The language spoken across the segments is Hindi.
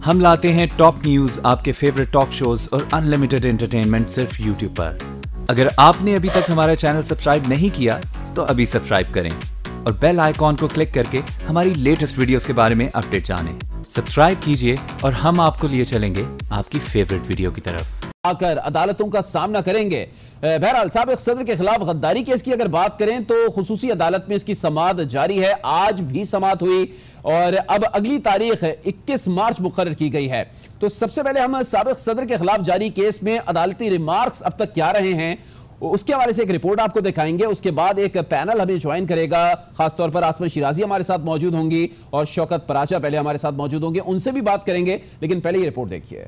हम लाते हैं टॉप न्यूज, आपके फेवरेट टॉक शोज और अनलिमिटेड एंटरटेनमेंट सिर्फ यूट्यूब पर। अगर आपने अभी तक हमारा चैनल सब्सक्राइब नहीं किया तो अभी सब्सक्राइब करें और बेल आइकॉन को क्लिक करके हमारी लेटेस्ट वीडियोस के बारे में अपडेट जानें। सब्सक्राइब कीजिए और हम आपको लिए चलेंगे आपकी फेवरेट वीडियो की तरफ। आकर अदालतों का सामना करेंगे। बहरहाल साबिक सदर के खिलाफ गद्दारी केस की अगर बात करें तो खुसूसी अदालत में इसकी समाअत जारी है। आज भी समाअत हुई और अब अगली तारीख 21 मार्च मुकर्रर की गई है। तो सबसे पहले हम साबिक सदर के खिलाफ जारी केस में अदालती रिमार्क्स अब तक क्या रहे हैं उसके हवाले से एक रिपोर्ट आपको दिखाएंगे। उसके बाद एक पैनल हमें ज्वाइन करेगा, खासतौर पर आसमा शिराजी हमारे साथ मौजूद होंगी और शौकत पराचा पहले हमारे साथ मौजूद होंगे, उनसे भी बात करेंगे। लेकिन पहले ये रिपोर्ट देखिए।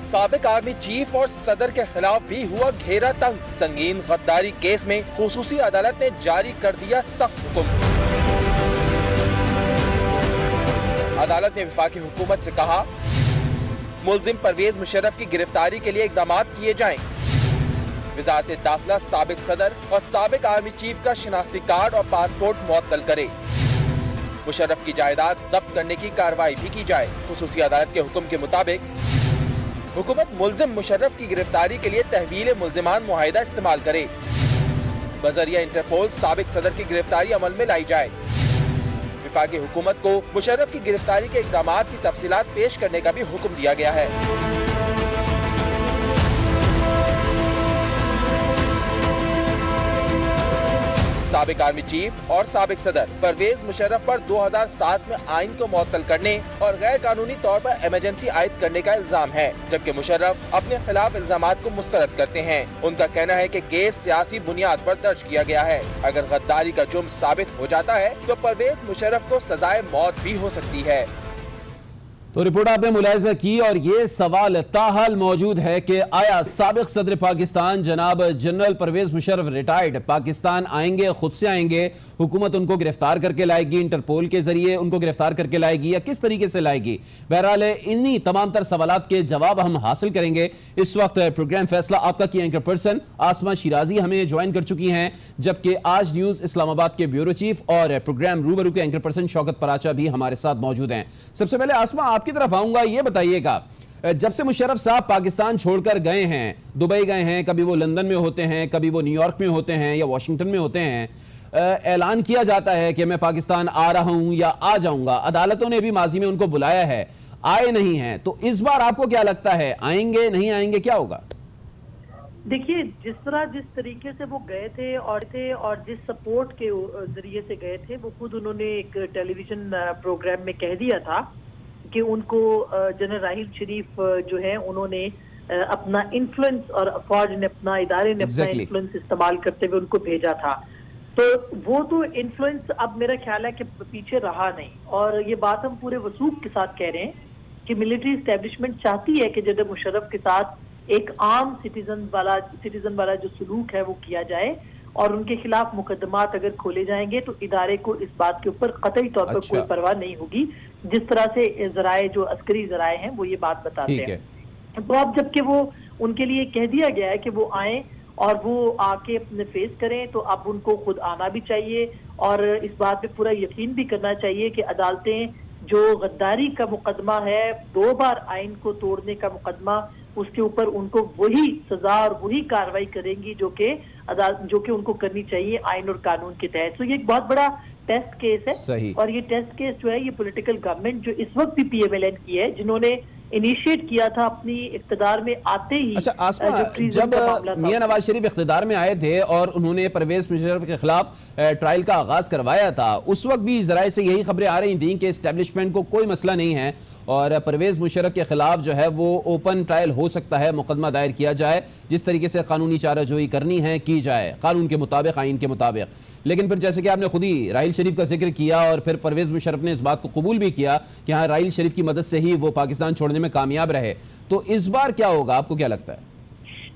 साबिक आर्मी चीफ और सदर के खिलाफ भी हुआ घेरा तंग। संगीन गद्दारी केस में खुसूसी अदालत ने जारी कर दिया सख्त हुक्म। अदालत ने वफाकी हुकूमत से कहा, मुल्जिम परवेज मुशर्रफ की गिरफ्तारी के लिए इकदाम किए जाएं। वज़ारत दाखिला साबिक सदर और साबिक आर्मी चीफ का शिनाख्ती कार्ड और पासपोर्ट मुअत्तल करे। मुशर्रफ की जायदाद जब्त करने की कार्रवाई भी की जाए। खुसूसी अदालत के हुक्म के मुताबिक हुकूमत मुल्जिम मुशर्रफ की गिरफ्तारी के लिए तहवील मुल्जिमान मुआहिदा इस्तेमाल करे। बजरिया इंटरपोल साबिक सदर की गिरफ्तारी अमल में लाई जाए। वफाकी हुकूमत को मुशर्रफ की गिरफ्तारी के इक़दामात की तफसीलात पेश करने का भी हुक्म दिया गया है। साबिक आर्मी चीफ और साबिक सदर परवेज मुशर्रफ पर 2007 में आइन को मुअत्तल करने और गैर कानूनी तौर पर इमरजेंसी आयद करने का इल्जाम है, जबकि मुशर्रफ अपने खिलाफ इल्जामात को मुस्तरद करते हैं। उनका कहना है कि केस सियासी बुनियाद पर दर्ज किया गया है। अगर गद्दारी का जुर्म साबित हो जाता है तो परवेज मुशर्रफ को सजाए मौत भी हो सकती है। तो रिपोर्ट आपने मुलाहिजा की और ये सवाल ताहाल मौजूद है कि आया साबिक सदर पाकिस्तान जनाब जनरल परवेज मुशर्रफ रिटायर्ड पाकिस्तान आएंगे, खुद से आएंगे, हुकूमत उनको गिरफ्तार करके लाएगी, इंटरपोल के जरिए उनको गिरफ्तार करके लाएगी या किस तरीके से लाएगी? बहरहाल इन्हीं तमाम तर सवालात के जवाब हम हासिल करेंगे। इस वक्त प्रोग्राम फैसला आपका की एंकर पर्सन आसमा शिराजी हमें ज्वाइन कर चुकी हैं, जबकि आज न्यूज इस्लामाबाद के ब्यूरो चीफ और प्रोग्राम रूबरू के एंकर पर्सन शौकत पराचा भी हमारे साथ मौजूद हैं। सबसे पहले आसमा की तरफ आऊंगा, ये बताइएगा जब से मुशर्रफ साहब पाकिस्तान छोड़कर गए हैं, दुबई गए हैं, कभी वो लंदन में होते हैं, कभी वो न्यूयॉर्क में होते हैं या वॉशिंगटन में होते हैं, ऐलान किया जाता है कि मैं पाकिस्तान आ रहा हूं या आ जाऊंगा। अदालतों ने भी माजी में उनको बुलाया है, आए नहीं हैं। तो इस बार आपको क्या लगता है, आएंगे नहीं आएंगे, क्या होगा? देखिए, जिस तरीके से वो गए थे और जिस सपोर्ट के जरिए से गए थे, वो खुद उन्होंने एक टेलीविजन प्रोग्राम में कह दिया था कि उनको जनरल राहिल शरीफ जो है उन्होंने अपना इन्फ्लुएंस और फौज ने अपना इदारे ने अपना इन्फ्लुएंस इस्तेमाल करते हुए उनको भेजा था। तो वो तो इन्फ्लुएंस अब मेरा ख्याल है कि पीछे रहा नहीं। और ये बात हम पूरे वसूख के साथ कह रहे हैं कि मिलिट्री इस्टेब्लिशमेंट चाहती है कि जनरल मुशर्रफ के साथ एक आम सिटीजन वाला जो सलूक है वो किया जाए और उनके खिलाफ मुकदमात अगर खोले जाएंगे तो इदारे को इस बात के ऊपर कतई तौर पर कोई परवाह नहीं होगी, जिस तरह से जराए जो अस्करी जराए हैं वो ये बात बताते हैं। तो अब जबकि वो उनके लिए कह दिया गया है कि वो आए और वो आके अपने फेस करें, तो अब उनको खुद आना भी चाहिए और इस बात पे पूरा यकीन भी करना चाहिए कि अदालतें जो गद्दारी का मुकदमा है, 2 बार आइन को तोड़ने का मुकदमा, उसके ऊपर उनको वही सजा और वही कार्रवाई करेंगी जो कि उनको करनी चाहिए आइन और कानून के तहत। तो ये एक बहुत बड़ा टेस्ट केस है और ये टेस्ट केस जो है ये पॉलिटिकल गवर्नमेंट जो इस वक्त भी PMLN की है, जिन्होंने इनिशिएट किया था अपनी इख्तिदार में आते ही। अच्छा आसमा, जब मियां नवाज शरीफ इख्तिदार में आए थे और उन्होंने परवेज मुशर्रफ के खिलाफ ट्रायल का आगाज करवाया था, उस वक्त भी जराए से यही खबरें आ रही थी कि इस्टेब्लिशमेंट को कोई मसला नहीं है और परवेज मुशर्रफ के खिलाफ जो है वो ओपन ट्रायल हो सकता है, मुकदमा दायर किया जाए, जिस तरीके से कानूनी चाराजोई करनी है की जाए कानून के मुताबिक, आइन के मुताबिक। लेकिन फिर जैसे कि आपने खुद ही राहिल शरीफ का जिक्र किया और फिर परवेज मुशर्रफ ने इस बात को कबूल भी किया कि हाँ राहिल शरीफ की मदद से ही वो पाकिस्तान छोड़ने में कामयाब रहे। तो इस बार क्या होगा, आपको क्या लगता है?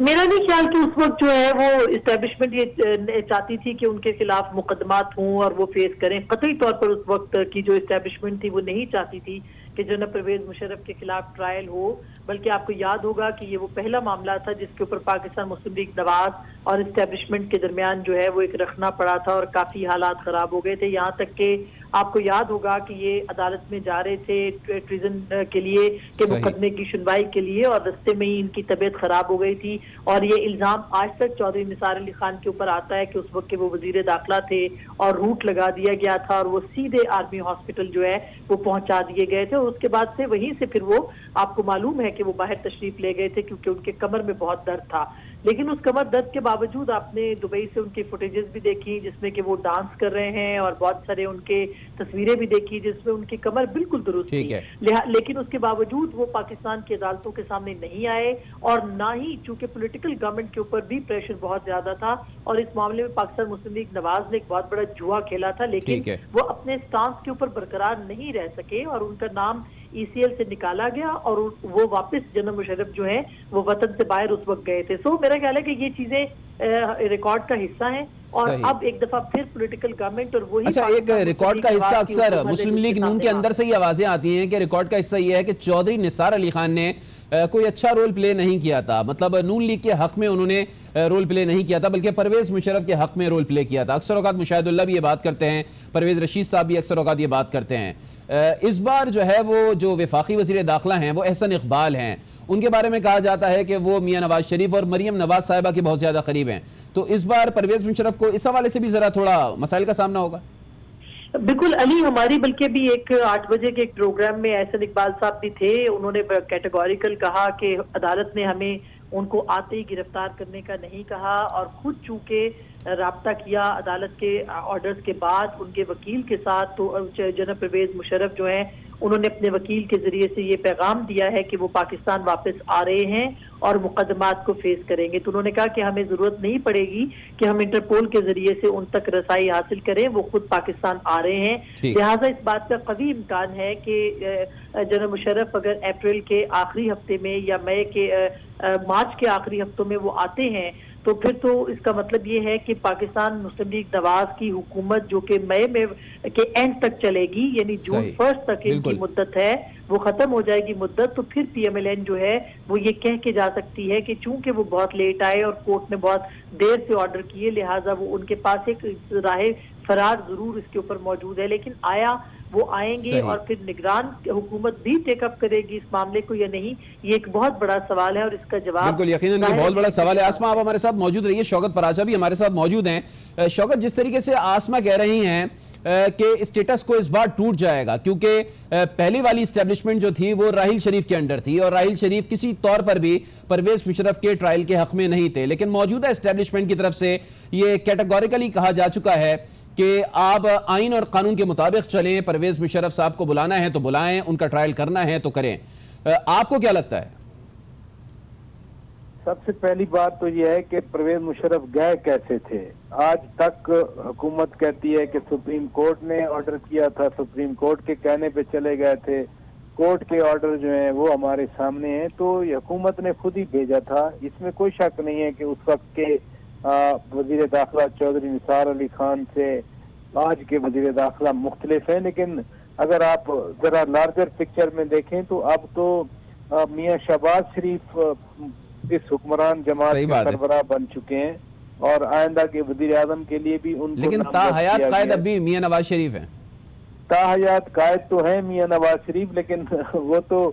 मेरा नहीं ख्याल कि उस वक्त जो है वो इस्टेब्लिशमेंट ये चाहती थी कि उनके खिलाफ मुकदमात हों और वो फेस करें। कतई तौर पर उस वक्त की जो इस्टेब्लिशमेंट थी वो नहीं चाहती थी कि जनरल परवेज मुशर्रफ के खिलाफ ट्रायल हो, बल्कि आपको याद होगा कि ये वो पहला मामला था जिसके ऊपर पाकिस्तान मुस्लिम लीग नवाज और इस्टेब्लिशमेंट के दरमियान जो है वो एक रखना पड़ा था और काफी हालात खराब हो गए थे। यहाँ तक कि आपको याद होगा कि ये अदालत में जा रहे थे ट्रीजन के लिए, के मुकदमे की सुनवाई के लिए, और रास्ते में ही इनकी तबीयत खराब हो गई थी। और ये इल्जाम आज तक चौधरी निसार अली खान के ऊपर आता है कि उस वक्त के वो वजीर दाखिला थे और रूट लगा दिया गया था और वो सीधे आर्मी हॉस्पिटल जो है वो पहुंचा दिए गए थे। और उसके बाद से वहीं से फिर वो आपको मालूम है कि वो बाहर तशरीफ ले गए थे क्योंकि उनके कमर में बहुत दर्द था। लेकिन उस कमर दर्द के बावजूद आपने दुबई से उनकी फुटेजेस भी देखी जिसमें कि वो डांस कर रहे हैं और बहुत सारे उनके तस्वीरें भी देखी जिसमें उनकी कमर बिल्कुल दुरुस्त थी। लेकिन उसके बावजूद वो पाकिस्तान की अदालतों के सामने नहीं आए और ना ही, चूंकि पॉलिटिकल गवर्नमेंट के ऊपर भी प्रेशर बहुत ज्यादा था और इस मामले में पाकिस्तान मुस्लिम लीग नवाज ने एक बहुत बड़ा जुआ खेला था, लेकिन वो अपने स्टांस के ऊपर बरकरार नहीं रह सके और उनका नाम ECL से निकाला गया और वो वापस जनरल मुशर्रफ जो है वो वतन से बाहर उस वक्त गए थे। सो मेरा ख्याल है कि ये चीजें रिकॉर्ड का हिस्सा है और अब एक दफा फिर पॉलिटिकल गवर्नमेंट और वही एक रिकॉर्ड का हिस्सा अक्सर मुस्लिम लीग नून के अंदर से ही आवाजें आती हैं कि रिकॉर्ड का हिस्सा ये है कि चौधरी निसार अली खान ने कोई अच्छा रोल प्ले नहीं किया था, मतलब नून लीग के हक में उन्होंने रोल प्ले नहीं किया था बल्कि परवेज मुशर्रफ के हक में रोल प्ले किया था। अक्सर औकात मुशाहिदुल्लाह भी ये बात करते हैं, परवेज रशीद साहब भी अक्सर औकात ये बात करते हैं। इस बार जो है वो जो वफाकी वज़ीर दाखिला हैं वो एहसन इकबाल हैं, उनके बारे में कहा जाता है कि वो मियां नवाज शरीफ और मरियम नवाज साहिबा के बहुत ज्यादा करीब हैं। तो इस बार परवेज मुशर्रफ को इस हवाले से भी जरा थोड़ा मसाइल का सामना होगा। बिल्कुल अली, हमारी बल्कि भी एक 8 बजे के एक प्रोग्राम में एहसन इकबाल साहब भी थे, उन्होंने कैटेगोरिकल कहा कि अदालत ने हमें उनको आते ही गिरफ्तार करने का नहीं कहा और खुद चूंकि राब्ता किया अदालत के ऑर्डर्स के बाद उनके वकील के साथ, तो जनरल परवेज मुशर्रफ जो हैं उन्होंने अपने वकील के जरिए से ये पैगाम दिया है कि वो पाकिस्तान वापस आ रहे हैं और मुकदमात को फेस करेंगे। तो उन्होंने कहा कि हमें जरूरत नहीं पड़ेगी कि हम इंटरपोल के जरिए से उन तक रसाई हासिल करें, वो खुद पाकिस्तान आ रहे हैं। लिहाजा इस बात का कभी इम्कान है कि जनरल मुशर्रफ अगर अप्रैल के आखिरी हफ्ते में या मार्च के आखिरी हफ्तों में वो आते हैं तो फिर तो इसका मतलब ये है कि पाकिस्तान मुस्लिम लीग नवाज की हुकूमत जो कि मई में के एंड तक चलेगी, यानी जून 1 तक इनकी मुद्दत है, वो खत्म हो जाएगी मुद्दत। तो फिर PMLN जो है वो ये कह के जा सकती है कि चूंकि वो बहुत लेट आए और कोर्ट ने बहुत देर से ऑर्डर किए, लिहाजा वो उनके पास एक राह फरार जरूर इसके ऊपर मौजूद है। लेकिन वो आएंगे और फिर निगरान हुकूमत भी टेकअप करेगी इस मामले को या नहीं, ये एक बहुत बड़ा सवाल है और इसका जवाब बिल्कुल यकीनन ये बहुत बड़ा सवाल है। आसमा आप हमारे साथ मौजूद रहिए, शौकत पराचा भी हमारे साथ मौजूद हैं। शौकत, जिस तरीके से आसमा कह रही हैं कि स्टेटस को इस बार टूट जाएगा क्योंकि पहली वाली एस्टेब्लिशमेंट जो थी वो राहिल शरीफ के अंडर थी और राहिल शरीफ किसी तौर पर भी परवेज मुशर्रफ के ट्रायल के हक में नहीं थे, लेकिन मौजूदा एस्टेब्लिशमेंट की तरफ से ये कैटेगोरिकली कहा जा चुका है कि आप आइन और कानून के मुताबिक चलें, परवेज मुशर्रफ साहब को बुलाना है तो बुलाएं, उनका ट्रायल करना है तो करें। आपको क्या लगता है? सबसे पहली बात तो यह है कि परवेज मुशर्रफ गए कैसे थे। आज तक हुकूमत कहती है कि सुप्रीम कोर्ट ने ऑर्डर किया था, सुप्रीम कोर्ट के कहने पे चले गए थे, कोर्ट के ऑर्डर जो हैं वो हमारे सामने हैं, तो हुकूमत ने खुद ही भेजा था। इसमें कोई शक नहीं है कि उस वक्त के वजीर दाखिला चौधरी निसार अली खान से आज के वजीर दाखिला मुख्तलिफ है। लेकिन अगर आप जरा लार्जर पिक्चर में देखें तो अब तो मियां शहबाज शरीफ इस हुक्मरान जमात के सरबराह बन चुके हैं और आइंदा के वजीर आजम के लिए भी उनको, लेकिन ताहयात कायद अभी मियां नवाज शरीफ है। ताहयात कायद तो है मियां नवाज शरीफ, लेकिन वो तो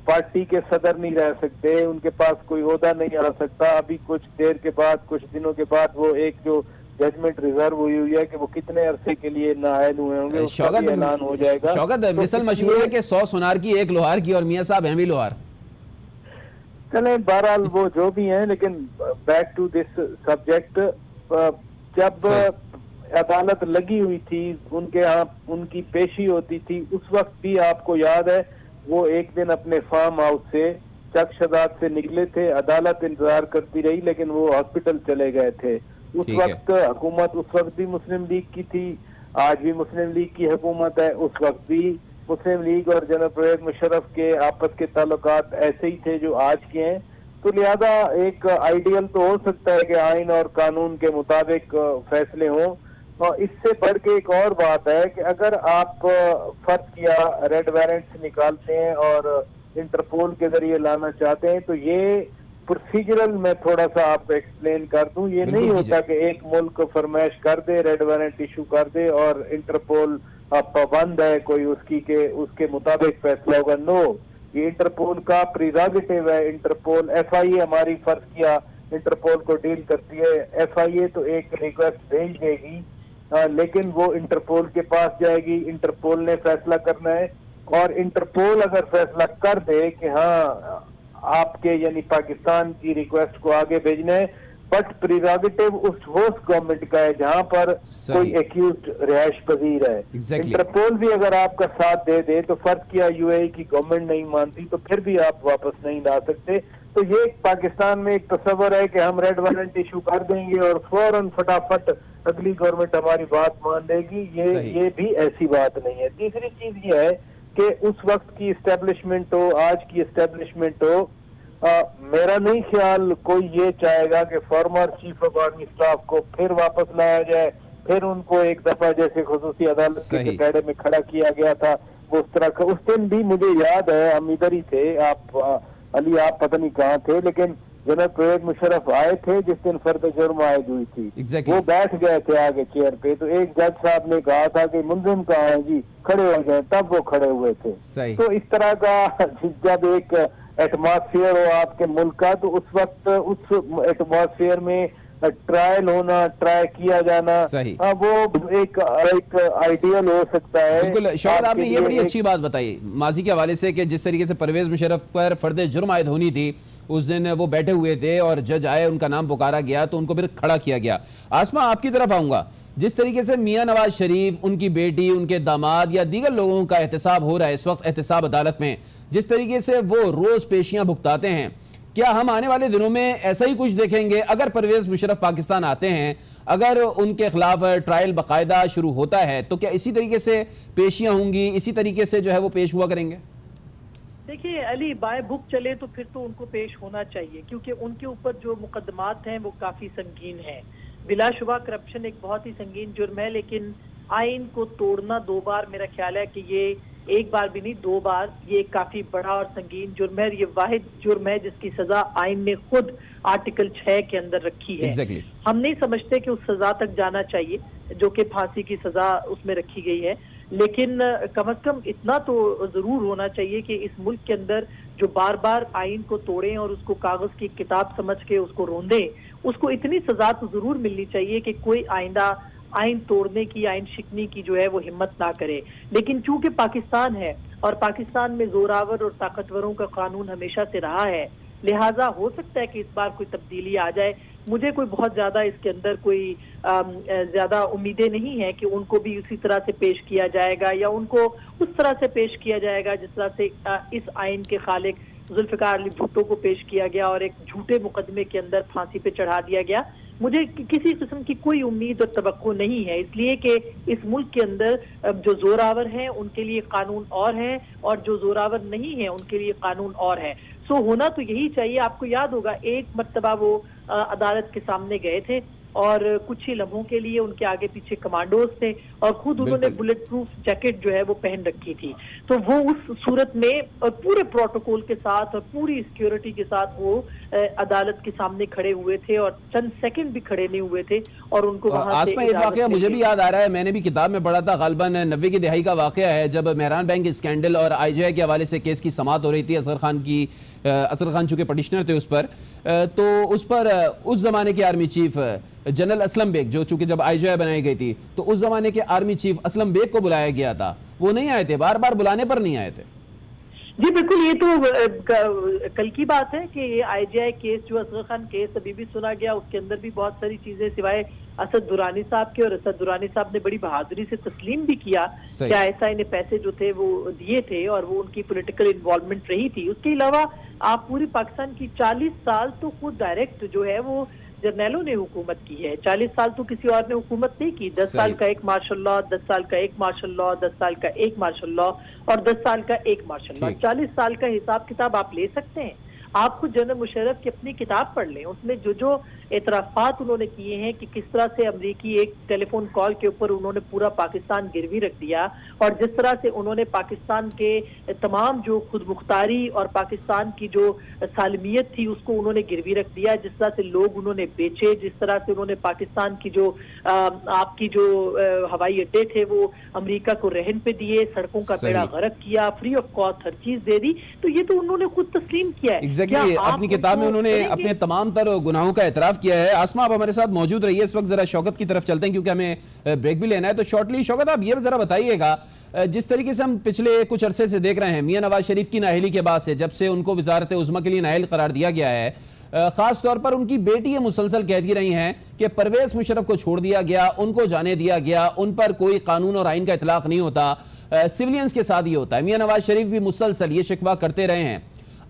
पार्टी के सदर नहीं रह सकते, उनके पास कोई ओहदा नहीं आ सकता। अभी कुछ देर के बाद, कुछ दिनों के बाद वो एक जो जजमेंट रिजर्व हुई है कि वो कितने अरसे के लिए नाअहल हुए होंगे उसका भी ऐलान हो जाएगा। शौकत, मिसल मशहूर है कि 100 सुनार की 1 लोहार की, और मियां साहब हैं भी लोहार। चलें, बहरहाल वो जो भी हैं, लेकिन बैक टू दिस सब्जेक्ट, जब अदालत लगी हुई थी उनके यहाँ उनकी पेशी होती थी, उस वक्त भी आपको याद है वो एक दिन अपने फार्म हाउस से चकशदाद से निकले थे, अदालत इंतजार करती रही लेकिन वो हॉस्पिटल चले गए थे। उस वक्त हुकूमत उस वक्त भी मुस्लिम लीग की थी, आज भी मुस्लिम लीग की हुकूमत है, उस वक्त भी मुस्लिम लीग और जनरल परवेज मुशर्रफ के आपस के ताल्लुकात ऐसे ही थे जो आज के हैं। तो लिहाजा एक आइडियल तो हो सकता है कि आइन और कानून के मुताबिक फैसले हों, और इससे बढ़ के एक और बात है कि अगर आप फर्ज किया रेड वारंट्स निकालते हैं और इंटरपोल के जरिए लाना चाहते हैं, तो ये प्रोसीजरल मैं थोड़ा सा आपको एक्सप्लेन कर दूं। ये नहीं होता कि एक मुल्क फरमाइश कर दे, रेड वारंट इशू कर दे और इंटरपोल पाबंद है कोई उसकी के उसके मुताबिक फैसला होगा। नो, ये इंटरपोल का प्रिरोगेटिव है। इंटरपोल FIA हमारी फर्ज किया इंटरपोल को डील करती है, FIA तो एक रिक्वेस्ट भेज देगी, लेकिन वो इंटरपोल के पास जाएगी, इंटरपोल ने फैसला करना है। और इंटरपोल अगर फैसला कर दे कि हाँ आपके यानी पाकिस्तान की रिक्वेस्ट को आगे भेजना है, बट प्रिरोगेटिव उस होस्ट गवर्नमेंट का है जहां पर कोई एक्यूज रिहाइश पजीर है। इंटरपोल भी अगर आपका साथ दे दे तो फर्ज किया UAE की गवर्नमेंट नहीं मानती तो फिर भी आप वापस नहीं ला सकते। तो ये पाकिस्तान में एक तस्वर है कि हम रेड वारंट इशू कर देंगे और फौरन फटाफट अगली गवर्नमेंट हमारी बात मान लेगी, ये भी ऐसी बात नहीं है। तीसरी चीज ये है कि उस वक्त की इस्टेब्लिशमेंट हो, आज की इस्टेब्लिशमेंट हो, मेरा नहीं ख्याल कोई ये चाहेगा कि former chief of army staff को फिर वापस लाया जाए, फिर उनको एक दफा जैसे खुसूसी अदालत के कैडे में खड़ा किया गया था वो उस तरह का। उस दिन भी मुझे याद है, हम इधर ही थे, आप अली आप पता नहीं कहाँ थे, लेकिन जनरल परवेज मुशर्रफ आए थे जिस दिन फर्द जुर्म आयद हुई थी। वो बैठ गए थे आगे चेयर पे, तो एक जज साहब ने कहा था कि मुलजिम कहाँ है जी, खड़े हो जाए, तब वो खड़े हुए थे। तो इस तरह का जब एक एटमॉस्फेयर हो आपके मुल्क का, तो उस वक्त उस एटमॉस्फेयर में ट्रायल होना, ट्राई किया जाना, वो एक आइडियल हो सकता है। बिल्कुल शौकत, आपने ये बड़ी अच्छी बात बताई माजी के हवाले से कि जिस तरीके से परवेज मुशर्रफ पर फर्द जुर्म आयद होनी थी, उस दिन वो बैठे हुए थे और जज आए, उनका नाम पुकारा गया तो उनको फिर खड़ा किया गया। आसमा, आपकी तरफ आऊंगा, जिस तरीके से मियां नवाज शरीफ, उनकी बेटी, उनके दामाद या दीगर लोगों का एहतसाब हो रहा है इस वक्त एहतसाब अदालत में, जिस तरीके से वो रोज पेशियां भुगताते हैं, क्या हम आने वाले दिनों में ऐसा ही कुछ देखेंगे? अगर परवेज मुशर्रफ पाकिस्तान आते हैं, अगर उनके खिलाफ ट्रायल बाकायदा शुरू होता है, तो क्या इसी तरीके से पेशियां होंगी, इसी तरीके से जो है वो पेश हुआ करेंगे? देखिए अली, बाय बुक चले तो फिर तो उनको पेश होना चाहिए, क्योंकि उनके ऊपर जो मुकदमात हैं वो काफी संगीन है। बिलाशुबा करप्शन एक बहुत ही संगीन जुर्म है, लेकिन आइन को तोड़ना 2 बार, मेरा ख्याल है कि ये एक बार भी नहीं 2 बार, ये काफी बड़ा और संगीन जुर्म है। ये वाहिद जुर्म है जिसकी सजा आइन ने खुद आर्टिकल 6 के अंदर रखी है। हम नहीं समझते कि उस सजा तक जाना चाहिए जो कि फांसी की सजा उसमें रखी गई है, लेकिन कम से कम इतना तो जरूर होना चाहिए कि इस मुल्क के अंदर जो बार बार आइन को तोड़ें और उसको कागज की किताब समझ के उसको रोंदें, उसको इतनी सजा तो जरूर मिलनी चाहिए कि कोई आइंदा आइन तोड़ने की, आइन शिकनी की जो है वो हिम्मत ना करे। लेकिन चूंकि पाकिस्तान है और पाकिस्तान में जोरावर और ताकतवरों का कानून हमेशा से रहा है, लिहाजा हो सकता है कि इस बार कोई तब्दीली आ जाए। मुझे कोई बहुत ज्यादा इसके अंदर कोई ज्यादा उम्मीदें नहीं है कि उनको भी उसी तरह से पेश किया जाएगा या उनको उस तरह से पेश किया जाएगा जिस तरह से इस आइन के खालिक जुल्फिकार अली भुट्टो को पेश किया गया और एक झूठे मुकदमे के अंदर फांसी पे चढ़ा दिया गया। मुझे किसी किस्म की कोई उम्मीद और तवक्को नहीं है, इसलिए कि इस मुल्क के अंदर जो जोरावर हैं उनके लिए कानून और है और जो जोरावर नहीं है उनके लिए कानून और है। सो होना तो यही चाहिए। आपको याद होगा एक मर्तबा वो अदालत के सामने गए थे और कुछ ही लम्हों के लिए उनके आगे पीछे कमांडोज थे और खुद उन्होंने बुलेट प्रूफ जैकेट जो है वो पहन रखी थी। तो वो उस सूरत में और पूरे प्रोटोकॉल के साथ और पूरी सिक्योरिटी के साथ वो अदालत के सामने खड़े हुए थे और चंद सेकंड भी खड़े नहीं हुए थे और उनको वहां से एक वाकया मुझे भी याद आ रहा है, मैंने भी किताब में पढ़ा था, गालिबन 90 की दहाई का वाकया है जब मेहरान बैंक स्कैंडल और IGI के हवाले से केस की समाअत हो रही थी। असगर खान चूंकि पटिशनर थे उस पर, तो उस पर उस जमाने के army chief general Aslam Beg, जो चूंकि जब IGI बनाई गई थी तो उस जमाने के आर्मी चीफ असलम बेग को बुलाया गया था, वो नहीं आए थे, बार बार बुलाने पर नहीं आए थे। जी बिल्कुल, ये तो कल की बात है कि ये IGI केस जो असगर खान केस अभी भी सुना गया, उसके अंदर भी बहुत सारी चीजें सिवाय असद दुरानी साहब के, और असद दुरानी साहब ने बड़ी बहादुरी से तस्लीम भी किया कि ISI ने पैसे जो थे वो दिए थे और वो उनकी पॉलिटिकल इन्वॉल्वमेंट रही थी। उसके अलावा आप पूरी पाकिस्तान की 40 साल तो खुद डायरेक्ट जो है वो जर्नैलों ने हुकूमत की है, 40 साल तो किसी और ने हुकूमत नहीं की। 10 साल का एक मार्शल लॉ, 10 साल का एक मार्शल लॉ, 10 साल का एक मार्शल लॉ और 10 साल का एक मार्शल लॉ, 40 साल का हिसाब किताब आप ले सकते हैं। आप खुद जनरल मुशर्रफ की अपनी किताब पढ़ लें, उसमें जो जो एतराफात उन्होंने किए हैं कि किस तरह से अमरीकी एक टेलीफोन कॉल के ऊपर उन्होंने पूरा पाकिस्तान गिरवी रख दिया, और जिस तरह से उन्होंने पाकिस्तान के तमाम जो खुद मुख्तारी और पाकिस्तान की जो सालमियत थी उसको उन्होंने गिरवी रख दिया, जिस तरह से लोग उन्होंने बेचे, जिस तरह से उन्होंने पाकिस्तान की जो आपकी जो हवाई अड्डे थे वो अमेरिका को रहन पे दिए, सड़कों का बेड़ा गर्क किया, फ्री ऑफ कॉस्ट हर चीज दे दी, तो ये तो उन्होंने खुद तस्लीम किया है। एग्जैक्टली अपनी किताब में उन्होंने अपने तमाम तर गुनाहों का एतराफ किया है। आसमा, आप हमारे साथ मौजूद रहिए, इस वक्त जरा शौकत की तरफ चलते हैं क्योंकि हमें ब्रेक भी लेना है। तो शॉर्टली शौकत, आप ये जरा बताइएगा, जिस तरीके से हम पिछले कुछ अरसे से देख रहे हैं मियां नवाज शरीफ की नाअहली के बाद से, जब से उनको वजारत उज़्मा के लिए नाअहल करार दिया गया है, खास तौर पर उनकी बेटी ये मुसलसल कहती रही हैं कि परवेज मुशर्रफ को छोड़ दिया गया, उनको जाने दिया गया, उन पर कोई कानून और आइन का इतलाक नहीं होता, सिविलियंस के साथ ये होता है। मियां नवाज शरीफ भी मुसलसल ये शिकवा करते रहे हैं।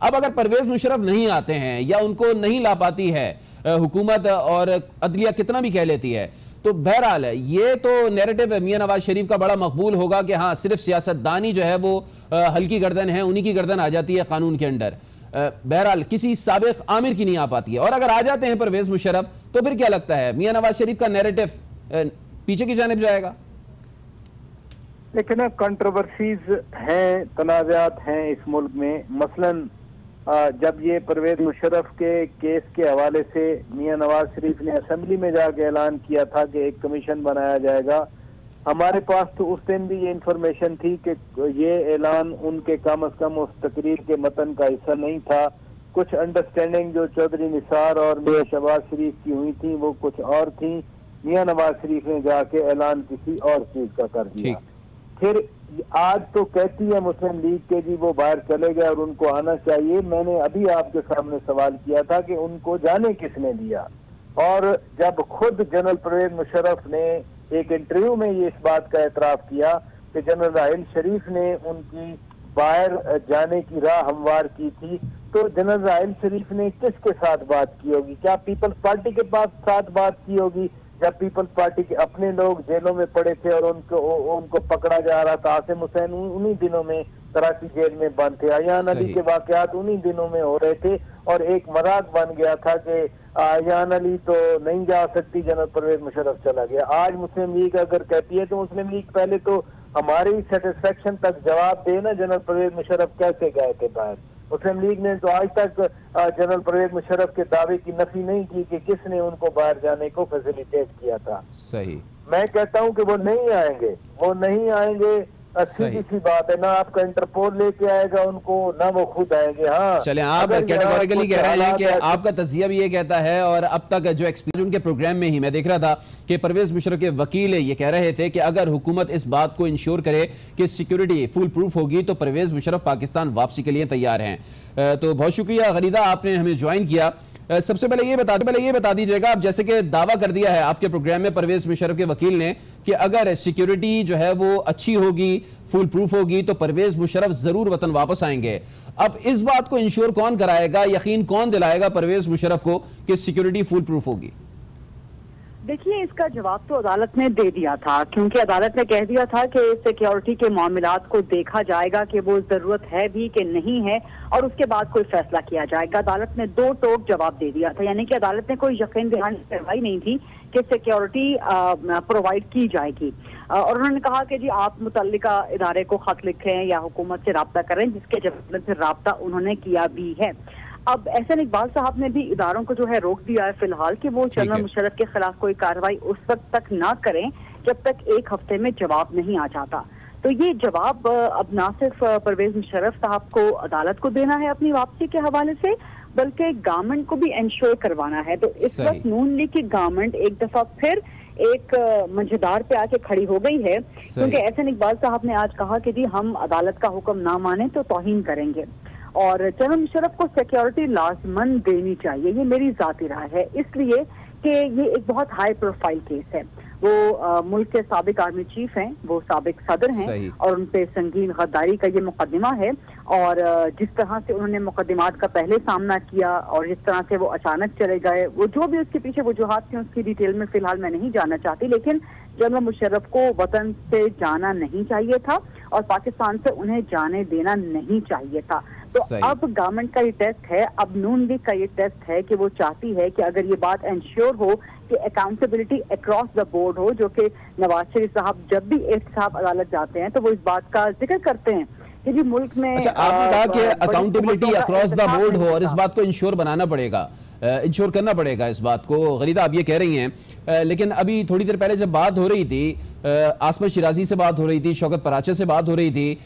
अब अगर परवेज मुशर्रफ नहीं आते हैं या उनको नहीं ला पाती है हुकूमत और अदलिया कितना भी कह लेती है, तो बहरहाल ये तो नैरेटिव मियां नवाज शरीफ का बड़ा मकबूल होगा कि हाँ सिर्फ सियासतदानी जो है वो हल्की गर्दन है, उन्हीं की गर्दन आ जाती है कानून के अंडर। बहरहाल किसी साबिक आमिर की नहीं आ पाती है, और अगर आ जाते हैं परवेज मुशर्रफ तो फिर क्या लगता है मियां नवाज शरीफ का नैरेटिव पीछे की जानिब जाएगा? लेकिन कंट्रोवर्सीज हैं, तनाज़ात हैं इस मुल्क में। मसलन जब ये परवेज मुशर्रफ के केस के हवाले से मियां नवाज शरीफ ने असेंबली में जाके ऐलान किया था कि एक कमीशन बनाया जाएगा, हमारे पास तो उस दिन भी ये इंफॉर्मेशन थी कि ये ऐलान उनके कम से कम उस तकरीर के मतन का हिस्सा नहीं था। कुछ अंडरस्टैंडिंग जो चौधरी निसार और मियां शहबाज शरीफ की हुई थी वो कुछ और थी। मियां नवाज शरीफ ने जाके ऐलान किसी और चीज का कर दिया। फिर आज तो कहती है मुस्लिम लीग के जी वो बाहर चले गए और उनको आना चाहिए। मैंने अभी आपके सामने सवाल किया था कि उनको जाने किसने दिया, और जब खुद जनरल परवेज मुशर्रफ ने एक इंटरव्यू में ये इस बात का एतराफ किया कि जनरल राहिल शरीफ ने उनकी बाहर जाने की राह हमवार की थी, तो जनरल राहिल शरीफ ने किसके साथ बात की होगी? क्या पीपल्स पार्टी के पास साथ बात की होगी? जब पीपल्स पार्टी के अपने लोग जेलों में पड़े थे और उनको पकड़ा जा रहा था, आसिम हुसैन उन्हीं दिनों में कराची जेल में बंद थे, अयान अली के वाकयात उन्हीं दिनों में हो रहे थे, और एक मजाक बन गया था कि अयान अली तो नहीं जा सकती, जनरल परवेज मुशर्रफ चला गया। आज मुस्लिम लीग अगर कहती है तो मुस्लिम लीग पहले तो हमारी सेटिस्फेक्शन तक जवाब दे ना, जनरल परवेज मुशर्रफ कैसे गए थे बाहर। मुस्लिम लीग ने तो आज तक जनरल परवेज मुशर्रफ के दावे की नफी नहीं की कि किसने उनको बाहर जाने को फैसिलिटेट किया था। सही, मैं कहता हूं कि वो नहीं आएंगे, वो नहीं आएंगे। सीधी सी बात है, ना आपका इंटरपोल लेके आएगा उनको, ना वो खुद आएंगे। हाँ चले, आप कैटेगोरिकली कह रहे हैं कि आपका तजिया भी ये कहता है, और अब तक जो एक्सपीरियंस उनके प्रोग्राम में ही मैं देख रहा था कि परवेज मुशर्रफ के वकील ये कह रहे थे कि अगर हुकूमत इस बात को इंश्योर करे कि सिक्योरिटी फुल प्रूफ होगी तो परवेज मुशर्रफ पाकिस्तान वापसी के लिए तैयार हैं। तो बहुत शुक्रिया गरीदा, आपने हमें ज्वाइन किया। सबसे पहले ये बता दीजिएगा, आप जैसे कि दावा कर दिया है आपके प्रोग्राम में परवेज मुशर्रफ के वकील ने कि अगर सिक्योरिटी जो है वो अच्छी होगी, फुल प्रूफ होगी, तो परवेज मुशर्रफ जरूर वतन वापस आएंगे। अब इस बात को इंश्योर कौन कराएगा, यकीन कौन दिलाएगा परवेज मुशर्रफ को कि सिक्योरिटी फुल प्रूफ होगी? देखिए, इसका जवाब तो अदालत ने दे दिया था, क्योंकि अदालत ने कह दिया था कि सिक्योरिटी के मामलात को देखा जाएगा कि वो जरूरत है भी कि नहीं है, और उसके बाद कोई फैसला किया जाएगा। अदालत ने दो टोक जवाब दे दिया था, यानी कि अदालत ने कोई यकीन दिलाने की कार्रवाई नहीं थी कि सिक्योरिटी प्रोवाइड की जाएगी, और उन्होंने कहा कि जी आप मुतल्लिका इदारे को खत लिखें या हुकूमत से राब्ता करें, जिसके जवाब से राब्ता उन्होंने किया भी है। अब एहसन इकबाल साहब ने भी इदारों को जो है रोक दिया है फिलहाल कि वो जनरल मुशर्रफ के खिलाफ कोई कार्रवाई उस वक्त तक ना करें जब तक एक हफ्ते में जवाब नहीं आ जाता। तो ये जवाब अब ना सिर्फ परवेज मुशर्रफ साहब को अदालत को देना है अपनी वापसी के हवाले से, बल्कि गवर्नमेंट को भी इंश्योर करवाना है। तो इस वक्त नून लीग की गवर्नमेंट एक दफा फिर एक मंझदार पे आके खड़ी हो गई है, क्योंकि एहसन इकबाल साहब ने आज कहा कि जी हम अदालत का हुक्म ना माने तो तौहीन करेंगे, और जनरल मुशर्रफ को सिक्योरिटी लाजमन देनी चाहिए। ये मेरी जाती राय है, इसलिए कि ये एक बहुत हाई प्रोफाइल केस है। वो मुल्क के साबिक आर्मी चीफ हैं, वो साबिक सदर हैं, और उन पे संगीन गद्दारी का ये मुकदमा है, और जिस तरह से उन्होंने मुकदमात का पहले सामना किया और जिस तरह से वो अचानक चले गए, वो जो भी उसके पीछे वजूहात थी उसकी डिटेल में फिलहाल मैं नहीं जानना चाहती, लेकिन जनरल मुशर्रफ को वतन से जाना नहीं चाहिए था और पाकिस्तान से उन्हें जाने देना नहीं चाहिए था। तो अब गवर्नमेंट का ये टेस्ट है, अब नून लीग का ये टेस्ट है कि वो चाहती है कि अगर ये बात इंश्योर हो कि अकाउंटेबिलिटी अक्रॉस द बोर्ड हो, जो कि नवाज शरीफ साहब जब भी एहतसाब अदालत जाते हैं तो वो इस बात का जिक्र करते हैं कि जी मुल्क में आपने कहा कि अकाउंटेबिलिटी अक्रॉस द बोर्ड हो और इस बात को इंश्योर बनाना पड़ेगा, इंश्योर करना पड़ेगा इस बात को। गरीदा आप ये कह रही हैं, लेकिन अभी थोड़ी देर पहले जब बात हो रही थी, आसमा शिराजी से बात हो रही थी, शौकत पराचे से बात हो रही थी,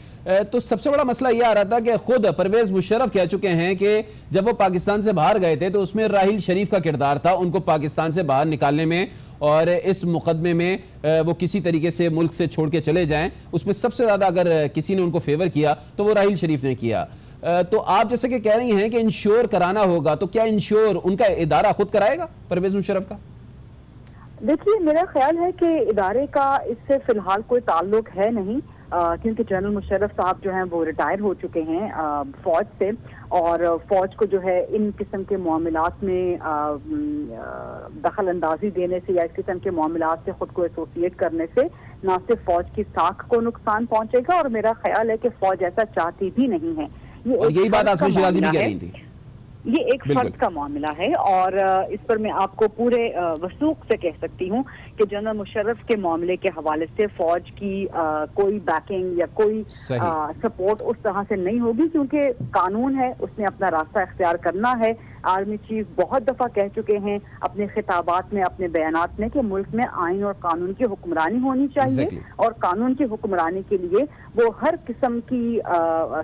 तो सबसे बड़ा मसला यह आ रहा था कि खुद परवेज मुशर्रफ कह चुके हैं कि जब वो पाकिस्तान से बाहर गए थे तो उसमें राहिल शरीफ का किरदार था उनको पाकिस्तान से बाहर निकालने में, और इस मुकदमे में वो किसी तरीके से मुल्क से छोड़ के चले जाएं, उसमें सबसे ज्यादा अगर किसी ने उनको फेवर किया तो वो राहिल शरीफ ने किया। तो आप जैसे कि कह रही हैं कि इंश्योर कराना होगा, तो क्या इंश्योर उनका इदारा खुद कराएगा परवेज मुशर्रफ का? देखिए, मेरा ख्याल है कि इदारे का इससे फिलहाल कोई ताल्लुक है नहीं, क्योंकि जनरल मुशर्रफ साहब जो हैं वो रिटायर हो चुके हैं फौज से, और फौज को जो है इन किस्म के मामलात में दखल अंदाजी देने से या इस किस्म के मामलात से खुद को एसोसिएट करने से न सिर्फ फौज की साख को नुकसान पहुंचेगा, और मेरा ख्याल है कि फौज ऐसा चाहती भी नहीं है। और यही बात आसमा शिराजी भी कह रही थी। ये एक फर्द का मामला है और इस पर मैं आपको पूरे वसूख से कह सकती हूँ कि जनरल मुशर्रफ के मामले के हवाले से फौज की कोई बैकिंग या कोई सपोर्ट उस तरह से नहीं होगी, क्योंकि कानून है, उसने अपना रास्ता इख्तियार करना है। आर्मी चीफ बहुत दफा कह चुके हैं अपने खिताबात में, अपने बयानात में, कि मुल्क में आइन और कानून की हुक्मरानी होनी चाहिए और कानून की हुक्मरानी के लिए वो हर किस्म की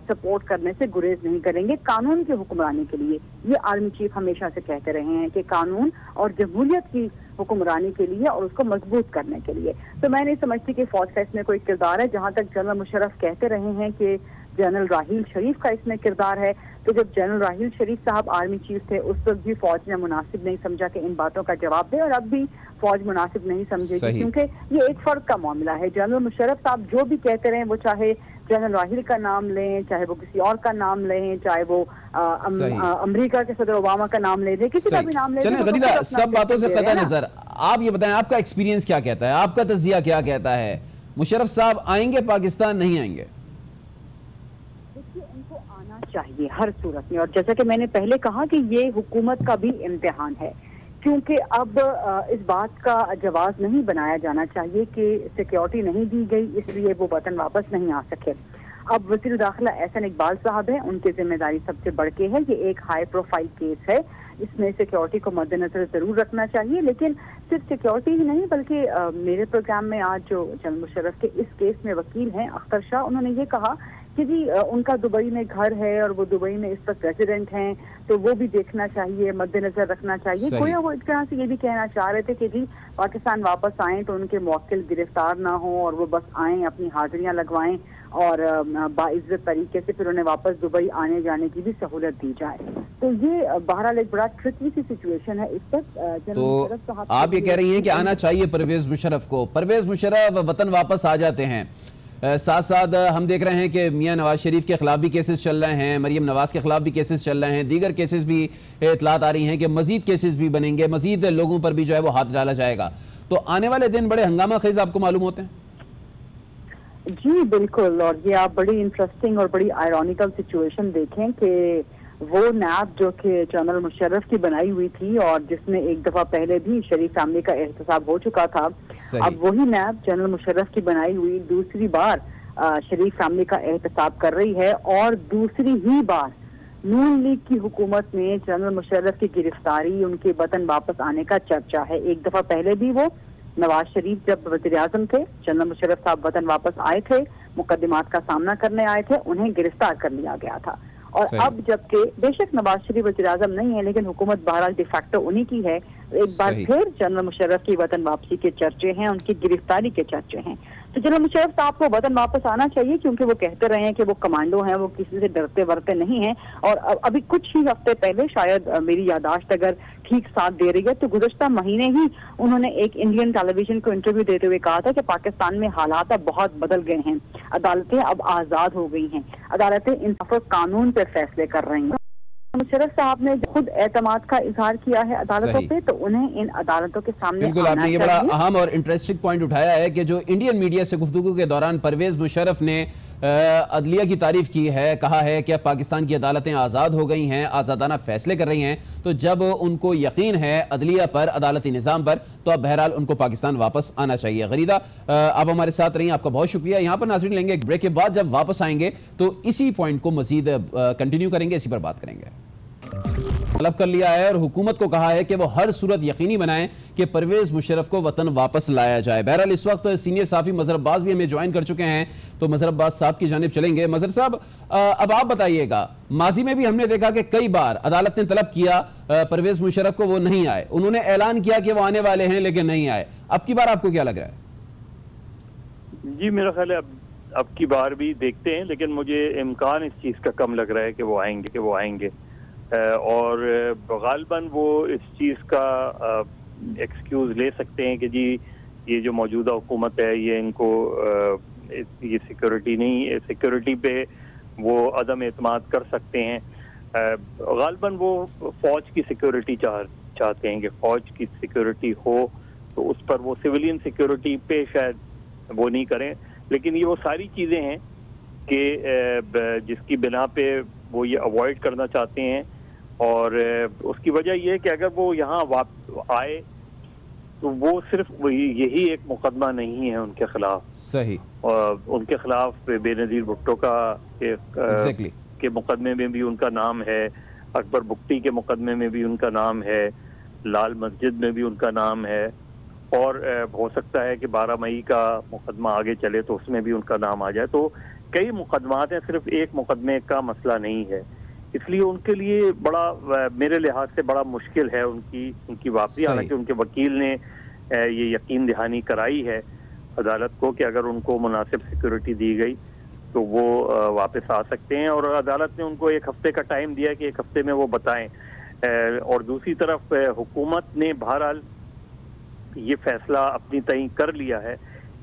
सपोर्ट करने से गुरेज नहीं करेंगे। कानून की हुक्मरानी के लिए ये आर्मी चीफ हमेशा से कहते रहे हैं कि कानून और जमहूरियत की हुक्मरानी के लिए और उसको मजबूत करने के लिए। तो मैं नहीं समझती कि फौज का इसमें कोई किरदार है। जहां तक जनरल मुशर्रफ कहते रहे हैं कि जनरल राहिल शरीफ का इसमें किरदार है, तो जब जनरल राहिल शरीफ साहब आर्मी चीफ थे उस वक्त भी फौज ने मुनासिब नहीं समझा कि इन बातों का जवाब दे, और अब भी फौज मुनासिब नहीं समझेगी, क्योंकि ये एक फर्द का मामला है। जनरल मुशर्रफ साहब जो भी कहते रहे, वो चाहे जनरल राहिल का नाम लें, चाहे वो किसी और का नाम लें, चाहे वो अमेरिका के सदर ओबामा का नाम ले दें, किसी का भी नाम ले दें। गरीदा, सब बातों से कतई नजर, आप ये बताएं आपका एक्सपीरियंस क्या कहता है, आपका तजिया क्या कहता है, मुशर्रफ साहब आएंगे पाकिस्तान, नहीं आएंगे? उनको आना चाहिए हर सूरत में, और जैसा कि मैंने पहले कहा कि ये हुकूमत का भी इम्तिहान है, क्योंकि अब इस बात का जवाब नहीं बनाया जाना चाहिए कि सिक्योरिटी नहीं दी गई इसलिए वो वतन वापस नहीं आ सके। अब वज़ीर दाखिला एहसन इकबाल साहब हैं, उनकी जिम्मेदारी सबसे बढ़ के है। ये एक हाई प्रोफाइल केस है, इसमें सिक्योरिटी को मद्देनजर जरूर रखना चाहिए, लेकिन सिर्फ सिक्योरिटी ही नहीं बल्कि मेरे प्रोग्राम में आज जो जनरल मुशर्रफ के इस केस में वकील हैं अख्तर शाह, उन्होंने ये कहा कि जी उनका दुबई में घर है और वो दुबई में इस वक्त रेजिडेंट हैं, तो वो भी देखना चाहिए, मद्देनजर रखना चाहिए। गोया वो एक तरह से ये भी कहना चाह रहे थे कि जी पाकिस्तान वापस आएँ तो उनके मौक्किल गिरफ्तार ना हो और वो बस आएँ, अपनी हाजिरियाँ लगवाएं और बाइज्जत तरीके से फिर उन्हें वापस दुबई आने जाने की भी सहूलत दी जाए। तो ये बहरहाल एक बड़ा ट्रिकी सी सिचुएशन है इस वक्त। तो आप ये कह रही हैं कि आना चाहिए परवेज मुशर्रफ को, परवेज मुशर्रफ वतन वापस आ जाते हैं, साथ साथ हम देख रहे हैं कि मियां नवाज शरीफ के खिलाफ भी केसेस चल रहे हैं, मरियम नवाज के खिलाफ भी केसेस चल रहे हैं, दीगर केसेस भी इतलात आ रही हैं कि मजीद केसेस भी बनेंगे, मजीद लोगों पर भी जो है वो हाथ डाला जाएगा। तो आने वाले दिन बड़े हंगामा खेज आपको मालूम होते हैं। जी बिल्कुल, और ये आप बड़ी इंटरेस्टिंग और बड़ी आयरॉनिकल सिचुएशन देखें कि वो नैब जो कि जनरल मुशर्रफ की बनाई हुई थी और जिसमें एक दफा पहले भी शरीफ फैमिली का एहतसाब हो चुका था, अब वही नैब जनरल मुशर्रफ की बनाई हुई दूसरी बार शरीफ फैमिली का एहतसाब कर रही है, और दूसरी ही बार नून लीग की हुकूमत में जनरल मुशर्रफ की गिरफ्तारी, उनके वतन वापस आने का चर्चा है। एक दफा पहले भी वो नवाज शरीफ जब वज़ीर आज़म थे, जनरल मुशर्रफ साहब वतन वापस आए थे, मुकदमात का सामना करने आए थे, उन्हें गिरफ्तार कर लिया गया था। और अब जबकि बेशक नवाज शरीफ वज़ीर आज़म नहीं है, लेकिन हुकूमत बहरहाल डिफैक्टो उन्हीं की है, एक बार फिर जनरल मुशर्रफ की वतन वापसी के चर्चे हैं, उनकी गिरफ्तारी के चर्चे हैं। तो जनरल मुशर्रफ साहब को वतन वापस आना चाहिए, क्योंकि वो कहते रहे हैं कि वो कमांडो हैं, वो किसी से डरते वरते नहीं हैं। और अभी कुछ ही हफ्ते पहले, शायद मेरी यादाश्त अगर ठीक साथ दे रही है, तो गुज़श्ता महीने ही उन्होंने एक इंडियन टेलीविजन को इंटरव्यू देते हुए कहा था कि पाकिस्तान में हालात अब बहुत बदल गए हैं, अदालतें अब आजाद हो गई हैं, अदालतें इंसाफ और कानून पर फैसले कर रही हैं। मुशर्रफ साहब ने खुद एतमाद का इजहार किया है अदालतों पे, तो उन्हें इन अदालतों के सामने बिल्कुल आपने ये बड़ा अहम और इंटरेस्टिंग पॉइंट उठाया है कि जो इंडियन मीडिया से गुफ्तगू के दौरान परवेज मुशर्रफ ने अदलिया की तारीफ की है, कहा है कि अब पाकिस्तान की अदालतें आज़ाद हो गई हैं, आज़ादाना फैसले कर रही हैं, तो जब उनको यकीन है अदलिया पर, अदालती निज़ाम पर, तो अब बहरहाल उनको पाकिस्तान वापस आना चाहिए। गरीदा आप हमारे साथ रही, आपका बहुत शुक्रिया। यहाँ पर नाज़रीन लेंगे एक ब्रेक के बाद, जब वापस आएंगे तो इसी पॉइंट को मजीद कंटिन्यू करेंगे, इसी पर बात करेंगे। तलब कर लिया है और हुकूमत को कहा है कि वो हर सूरत यकीनी बनाएं कि परवेज मुशर्रफ को वतन वापस लाया जाए। बहरहाल इस वक्त सीनियर साफी मजहर अब्बास भी हमें ज्वाइन कर चुके हैं, तो मजहर अब्बास साहब की जानिब चलेंगे। मजहर साहब, अब आप बताइएगा, माजी में भी हमने देखा कि कई बार अदालत ने तलब किया परवेज मुशर्रफ को, वो नहीं आए, उन्होंने ऐलान किया कि वो आने वाले हैं लेकिन नहीं आए। अब की बार आपको क्या लग रहा है? जी मेरा ख्याल है अब की बार भी देखते हैं, लेकिन मुझे इम्कान इस चीज़ का कम लग रहा है कि वो आएंगे और गालिबन वो इस चीज़ का एक्सक्यूज़ ले सकते हैं कि जी ये जो मौजूदा हुकूमत है ये इनको ये सिक्योरिटी पे वो अदम एतमाद कर सकते हैं। गालिबन वो फ़ौज की सिक्योरिटी चाहते हैं कि फ़ौज की सिक्योरिटी हो, तो उस पर वो सिविलियन सिक्योरिटी पे शायद वो नहीं करें। लेकिन ये वो सारी चीज़ें हैं कि जिसकी बिना पे वो ये अवॉइड करना चाहते हैं, और उसकी वजह यह है कि अगर वो यहाँ आए तो वो सिर्फ यही एक मुकदमा नहीं है उनके खिलाफ, सही, और उनके खिलाफ बेनज़ीर भुट्टो का के मुकदमे में भी उनका नाम है, अकबर बुक्टी के मुकदमे में भी उनका नाम है, लाल मस्जिद में भी उनका नाम है, और हो सकता है कि 12 मई का मुकदमा आगे चले तो उसमें भी उनका नाम आ जाए। तो कई मुकदमात हैं, सिर्फ एक मुकदमे का मसला नहीं है, इसलिए उनके लिए बड़ा मेरे लिहाज से बड़ा मुश्किल है उनकी वापसी। हालांकि उनके वकील ने ये यकीन दहानी कराई है अदालत को कि अगर उनको मुनासिब सिक्योरिटी दी गई तो वो वापस आ सकते हैं, और अदालत ने उनको 1 हफ्ते का टाइम दिया कि 1 हफ्ते में वो बताएं। और दूसरी तरफ हुकूमत ने बहरहाल ये फैसला अपनी तय कर लिया है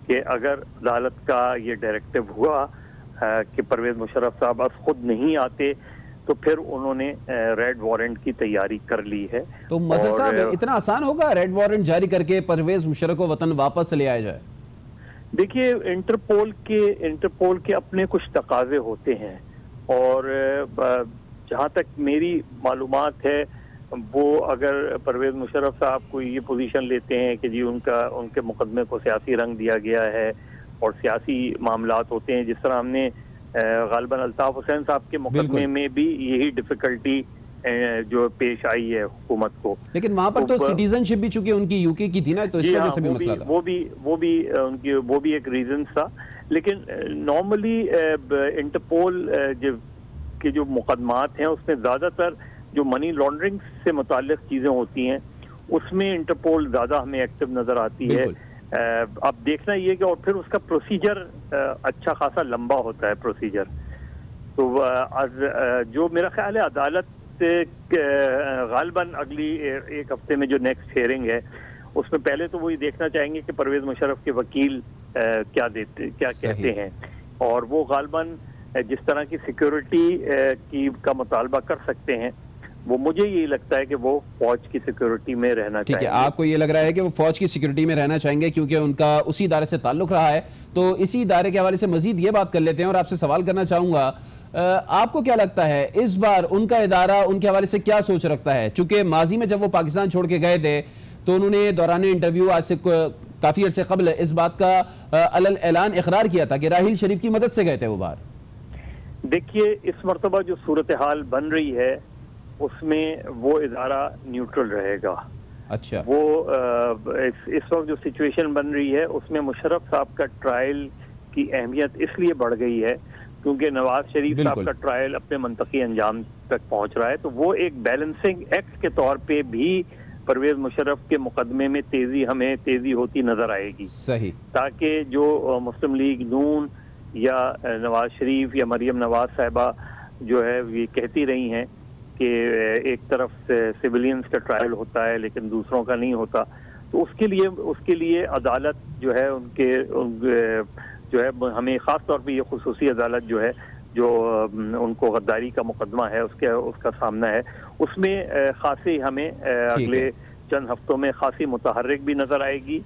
कि अगर अदालत का ये डायरेक्टिव हुआ कि परवेज मुशर्रफ साहब बस खुद नहीं आते तो फिर उन्होंने रेड वारंट की तैयारी कर ली है। तो मजहर साहब, इतना आसान होगा रेड वारंट जारी करके परवेज मुशर्रफ को वतन वापस ले आया जाए? देखिए, इंटरपोल के अपने कुछ तकाजे होते हैं, और जहाँ तक मेरी मालूमात है वो अगर परवेज मुशर्रफ साहब को ये पोजीशन लेते हैं कि जी उनके मुकदमे को सियासी रंग दिया गया है और सियासी मामलात होते हैं, जिस तरह हमने गालिबन अल्ताफ हुसैन साहब के मुकदमे में भी यही डिफिकल्टी जो पेश आई है हुकूमत को। लेकिन वहां पर तो सिटीजनशिप भी चूंकि उनकी यूके की थी ना, तो इस वजह से भी मसला था। वो भी एक रीजन था। लेकिन नॉर्मली इंटरपोल के जो मुकदमात हैं उसमें ज्यादातर जो मनी लॉन्ड्रिंग से मुताल्लिक चीजें होती हैं उसमें इंटरपोल ज्यादा हमें एक्टिव नजर आती है। अब देखना ये कि और फिर उसका प्रोसीजर अच्छा खासा लंबा होता है प्रोसीजर। तो जो मेरा ख्याल है अदालत गालिबन अगली 1 हफ्ते में जो नेक्स्ट हियरिंग है उसमें पहले तो वही देखना चाहेंगे कि परवेज मुशर्रफ के वकील क्या कहते हैं, और वो गालिबन जिस तरह की सिक्योरिटी का मुतालबा कर सकते हैं, वो मुझे यही लगता है कि वो फौज की सिक्योरिटी में रहना चाहिए। ठीक है, आपको ये लग रहा है कि वो फौज की सिक्योरिटी में रहना चाहेंगे क्योंकि उनका उसी इदारे से ताल्लुक रहा है। तो इसी इदारे के हवाले से मजीद ये बात कर लेते हैं और आपसे सवाल करना चाहूंगा, आपको क्या लगता है इस बार उनका इदारा उनके हवाले से क्या सोच रखता है? चूंकि माजी में जब वो पाकिस्तान छोड़ के गए थे तो उन्होंने दौरान इंटरव्यू आज से काफी अरसे कबल इस बात का अलल ऐलान इकरार किया था कि राहील शरीफ की मदद से गए थे वो बाहर। देखिए, इस मरतबा जो सूरत हाल बन रही है उसमें वो इदारा न्यूट्रल रहेगा। अच्छा, वो इस वक्त जो सिचुएशन बन रही है उसमें मुशर्रफ साहब का ट्रायल की अहमियत इसलिए बढ़ गई है क्योंकि नवाज शरीफ साहब का ट्रायल अपने मंतकी अंजाम तक पहुंच रहा है। तो वो एक बैलेंसिंग एक्ट के तौर पे भी परवेज मुशर्रफ के मुकदमे में हमें तेजी होती नजर आएगी। सही, ताकि जो मुस्लिम लीग नून या नवाज शरीफ या मरियम नवाज साहिबा जो है ये कहती रही हैं कि एक तरफ से सिविलियंस का ट्रायल होता है लेकिन दूसरों का नहीं होता, तो उसके लिए अदालत जो है जो है हमें ख़ास तौर पे ये खुसूसी अदालत जो है जो उनको गद्दारी का मुकदमा है उसका सामना है, उसमें खासी हमें अगले चंद हफ्तों में खासी मुतहर्रिक भी नजर आएगी।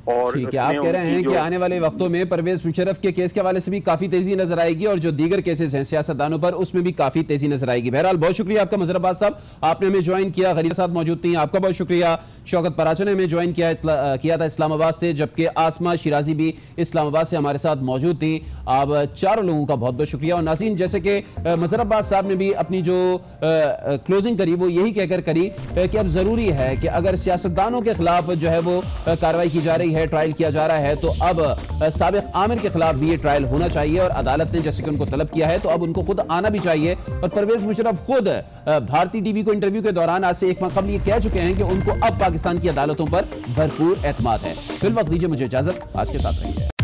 और ठीक है, आप कह रहे हैं कि आने वाले वक्तों में परवेज मुशर्रफ के केस के हवाले से भी काफी तेजी नजर आएगी और जो दीगर केसेस हैं सियासतदानों पर उसमें भी काफी तेजी नजर आएगी। बहरहाल बहुत शुक्रिया आपका मजहर अब्बास साहब, आपने हमें ज्वाइन किया, गरीब साहब मौजूद थी, आपका बहुत शुक्रिया। शौकत पराचो ने हमें ज्वाइन किया था इस्लामाबाद से, जबकि आसमा शिराजी भी इस्लामाबाद से हमारे साथ मौजूद थी। आप चारों लोगों का बहुत बहुत शुक्रिया। और नाज़रीन, जैसे कि मजहर अब्बास साहब ने भी अपनी जो क्लोजिंग करी वो यही कहकर करी कि अब जरूरी है कि अगर सियासतदानों के खिलाफ जो है वो कार्रवाई की जा रही है, ट्रायल किया जा रहा है, तो अब साबिक आमिर के खिलाफ भी ये ट्रायल होना चाहिए और अदालत ने जैसे कि उनको तलब किया है तो अब उनको खुद आना भी चाहिए। और परवेज मुशर्रफ खुद भारतीय टीवी को इंटरव्यू के दौरान आज से एक माह कबल ये कह चुके हैं कि उनको अब पाकिस्तान की अदालतों पर भरपूर एतमाद है। फिलहाल दीजिए मुझे इजाजत, आज के साथ रहिए।